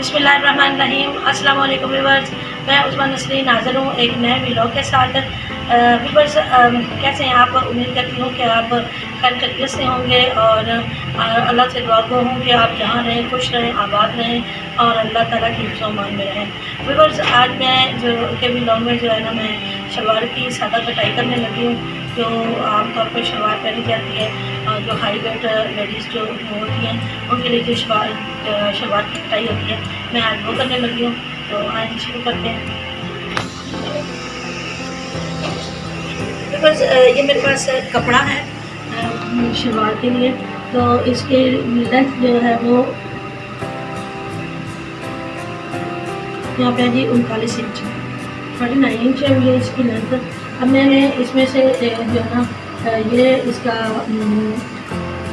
बिस्मिल्लाहिर्रहमानिर्रहीम। अस्सलाम वालेकुम व्यूअर्स, मैं उस्मा नसरीन हाज़िर हूँ एक नए व्लॉग के साथ। व्यूअर्स, कैसे हैं आप? उम्मीद करती हूँ कि आप खैर खैरियत से होंगे और अल्लाह से दुआ गो हूँ कि आप जहाँ रहें खुश रहें, आबाद रहें और अल्लाह ताला की हिफ्ज़-ओ-अमान में रहें। व्यूअर्स, आज मैं जो के व्लॉग में जो है ना, मैं शलवार की सादा कटाई करने लगी हूँ, जो आमतौर पर शलवार पहनी जाती है। जो हाई वेट लेडीज़ जो होती हैं उनके लिए जो शलवार की कटाई होती है, मैं आज वो करने लगी हूँ। तो आज शुरू करते हैं। बिकॉज़ ये मेरे पास कपड़ा है शलवार के लिए, तो इसके लेंथ जो है वो यहाँ पे जी 39 इंच 39 इंच है ये इसकी लेंथ। अब मैंने इसमें से जो है ना ये इसका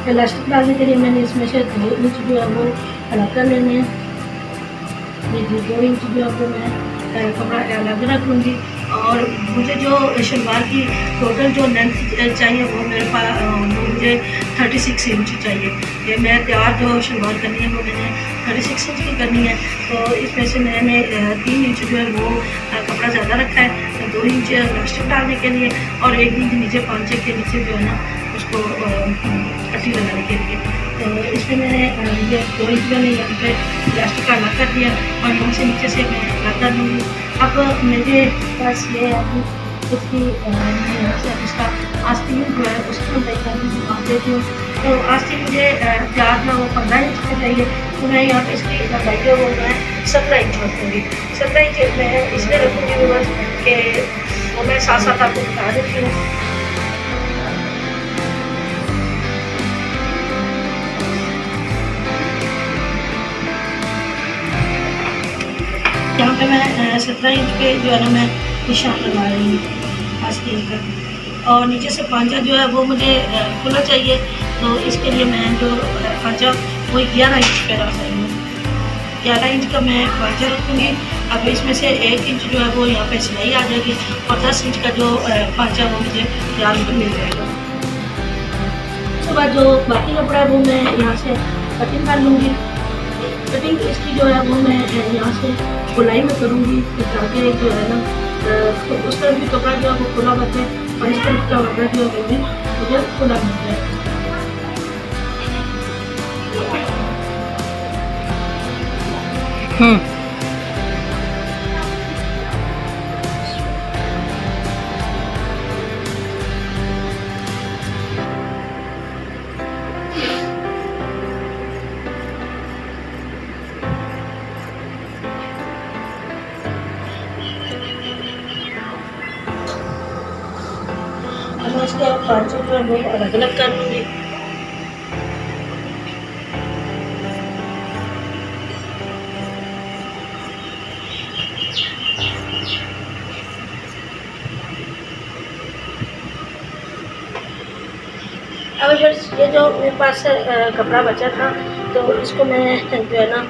इलास्टिक डालने के लिए मैंने इसमें से 2 इंच जो है वो अलग कर लेने हैं। ये 2 इंच जो है वो मैं कपड़ा अलग रख लूँगी। और मुझे जो शलवार की टोटल जो लेंथ चाहिए वो मेरे पास मुझे 36 इंच चाहिए। ये मैं तैयार जो शलवार करनी है वो मैंने 36 इंच की करनी है। तो इसमें से मैंने 3 इंच जो है वो कपड़ा ज़्यादा रखा है, 2 इंच इलास्टिक डालने के लिए और 1 इंच नीचे पांचे के नीचे जो है ना उसको पट्टी लगाने के लिए। तो इसमें मैंने ये 2 इंच मैंने यहाँ पे इलास्टिक का अलग कर दिया और यहाँ से नीचे से मैं अलग कर दूँगी। अब मेरे पास ये है कि इसकी इसका आस्तीन जो है उसको मैं दिखा देती हूँ। तो आस्तीन मुझे तैयार ना वो 15 इंच का चाहिए, तो मैं यहाँ पे इसकी लंबाई जो वो मैं 17 इंच रखूँगी। 17 इंच मैं इसलिए रखूँगी बस कि वो मैं साथ साथ आपको बता देती हूँ। यहाँ पे मैं 17 इंच पे जो है ना मैं निशान लगा रही हूँ आस्तीन का। और नीचे से पांचा जो है वो मुझे खुला चाहिए, तो इसके लिए मैं जो पांचा वो 11 इंच पे रख रही हूँ। 11 इंच का मैं पांचा रखूँगी। अब इसमें से 1 इंच जो है वो यहाँ पे सिलाई आ जाएगी और 10 इंच का जो पांचा वो मुझे तैयार होकर मिल जाएगा। उसके बाद जो बाकी कपड़ा है वो मैं यहाँ से कटिंग कर लूँगी। कटिंग इसकी जो है वो मैं यहाँ से गोलाई में करूँगी ताकि जो है ना तो उस तरफ भी कपड़ा जो है वो खुला बचे और इस तरफ का कपड़ा जो है वो मुझे खुला बन जाए। अब इसके पांचों जो है वो अलग अलग कर लूँगी। अब बस ये जो मेरे पास कपड़ा बचा था तो इसको मैं जो है ना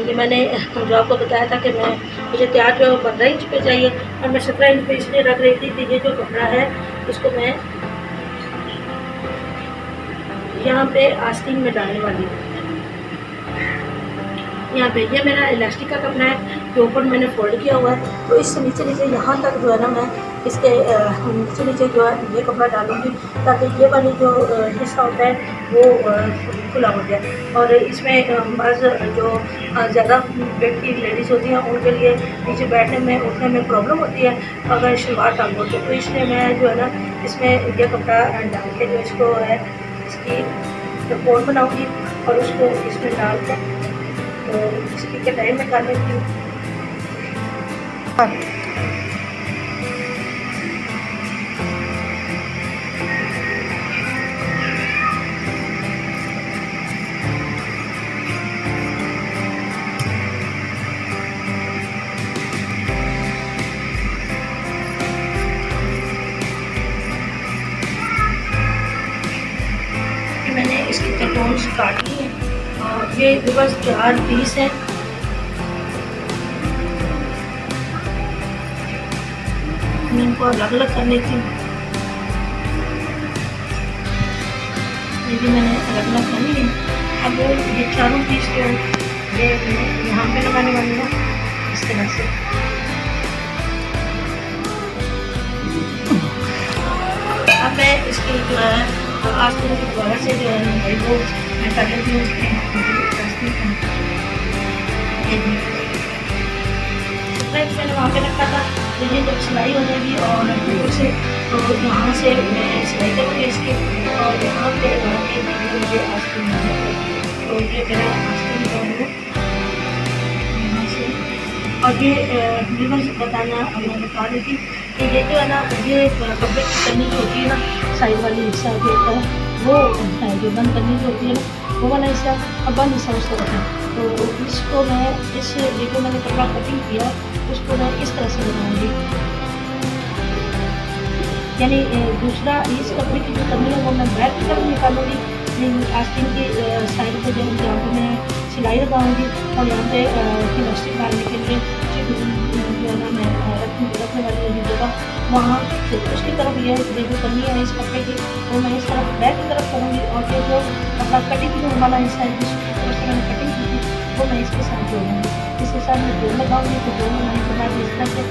ये मैंने जो आपको बताया था कि मैं मुझे तैयार जो 15 इंच पे चाहिए और मैं 17 इंच पे इसलिए रख रही थी कि ये जो कपड़ा है इसको मैं यहाँ पे आस्तीन में डालने वाली हूँ। यहाँ पे ये मेरा इलास्टिक का कपड़ा है जो ऊपर मैंने फोल्ड किया हुआ है, तो इससे नीचे नीचे यहाँ तक जो है ना मैं इसके नीचे नीचे जो है ये कपड़ा डालूँगी ताकि ये वाली जो हिस्सा होता है वो खुला हो जाए। और इसमें बस जो ज़्यादा वेट की लेडीज़ होती हैं उनके लिए नीचे बैठने में उठने में प्रॉब्लम होती है अगर शलवार टांग हो तो इसलिए मैं जो है ना इसमें ये कपड़ा डाल के जो इसको है इसकी कोट बनाऊँगी और उसको इसमें डाल कर तो इसकी कटाई में कर लेती हूँ। मैंने इसकी कटोन्स काट ली है और ये बस 4 पीस हैं। मैं इनको अलग अलग कर लेती हूँ। ये भी मैंने अलग अलग कर ली है। अब ये चारों पीस जो ये मैं यहाँ पे लगाने वाली हूँ इस तरह से। अब मैं इसकी जो है आस्तीन की दोबारा से जो है भाई वो मैं कर लेती हूँ उसकी मैंने वहाँ पे रखा था। तो ये जब सिलाई हो जाएगी और ऊपर से तो यहाँ से मैं सिलाई करूँगी इसकी और यहाँ पे मुझे आस्तीन मिल जाएगा। तो ये मेरा आस्तीन का है यहाँ से। और ये रिबन बताना मैं बता रही थी कि ये जो है ना ये कपड़े की करनी जो होती है ना साइड वाली हिस्सा जो होता है वो है जो बंद करनी जो होती है ना वो वाला हिस्सा अब बंद हिस्सा उसको रखा। तो इसको मैं इस ये जो मैंने कपड़ा कटिंग किया उसको मैं इस तरह से बनाऊँगी, यानी दूसरा इस कपड़े की जो करनी है वो मैं बैक की तरफ निकालूंगी। आस्तीन की साइड पे जो यहाँ पर मैं सिलाई लगाऊंगी और यहाँ पे इलास्टिक डालने के लिए जो है ना मैं रखने वाली होगी जगह वहाँ से उसकी तरफ ये जो करनी है इस कपड़े की वो मैं इस तरफ बैक की तरफ करूँगी। और ये जो कपड़ा कटिंग वाला हिस्सा है जिसकी तरफ से मैंने कटिंग की थी वो मैं इसके साथ जोड़ूँगी। इसके साथ मैं जोड़ लगाऊँगी तो जोड़ लगाने के बाद इस तरह से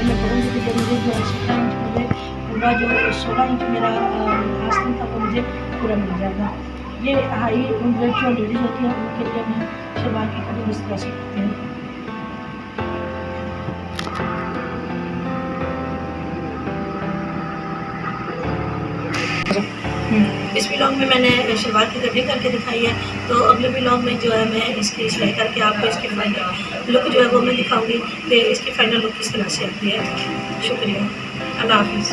मैं करूँगी तो जब मुझे जो है 17 इंच मुझे पूरा जो 16 इंच मेरा आस्तीन था वो मुझे पूरा मिल जाएगा। ये हाई वेट जो लेडीज होती है उनके लिए मैं शलवार की कटिंग इस तरह से करती हूँ। इस व्लॉग में मैंने शलवार की कटिंग करके दिखाई है। तो अगले व्लॉग में जो है मैं इसकी सिलाई करके आपको इसकी फाइनल लुक जो है वो मैं दिखाऊंगी कि इसकी फाइनल लुक किस तरह से आती है। शुक्रिया, अल्लाह हाफिज़।